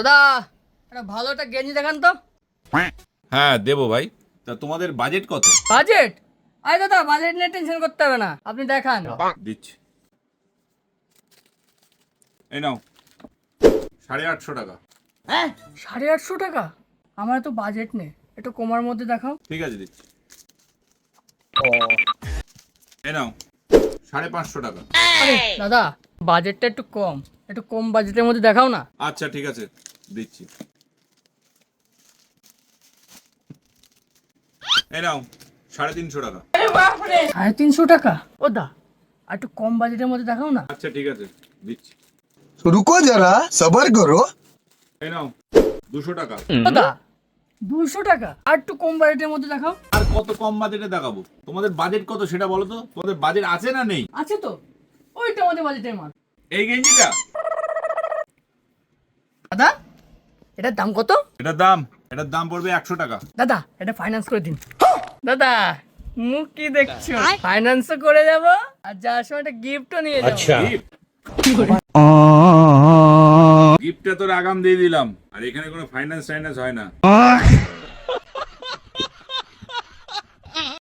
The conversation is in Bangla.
দাদা একটা ভালো একটা গেঞ্জি দেখান তো। হ্যাঁ দেবো ভাই। তা তোমাদের বাজেট কত? বাজেট? আরে দাদা বাজেট নিয়ে টেনশন করতে হবে না, আপনি দেখান। দিচ্ছি, এই নাও 850 টাকা। হ্যাঁ 850 টাকা? আমার তো বাজেট নেই, একটু কমার মধ্যে দেখাও। ঠিক আছে দিচ্ছি, এই নাও 550 টাকা। আরে দাদা বাজেটটা একটু কম বাজেটের মধ্যে দেখাও না। আচ্ছা ঠিক আছে দিচ্ছি, এই নাও 350 টাকা। 350 টাকা? ও দা আর একটু কম বাজেটের মধ্যে দেখাও না। আচ্ছা ঠিক আছে দিচ্ছি, रुको जरा सबर करो। এই নাও 200 টাকা। ও দা 200 টাকা? আর একটু কম বাজেটের মধ্যে দেখাও। আর কত কম বাজেটে দেখাবো? তোমাদের বাজেট কত সেটা বলো তো, তোমাদের বাজেট আছে না নেই? আছে তো, ওইটা আমাদের বাজেটের মাল। এই গেঞ্জিটা দাদা এটার দাম কত? এটার দাম পড়বে 100 টাকা। দাদা এটা ফাইন্যান্স করে দিন। দাদা মুখ কি দেখছো, ফাইন্যান্সও করে যাব আর যাওয়ার সময় একটা গিফটও নিয়ে যাবো। গিফটটা তোর আগাম দিয়ে দিলাম, আর এখানে কোনো ফাইন্যান্স হয় না।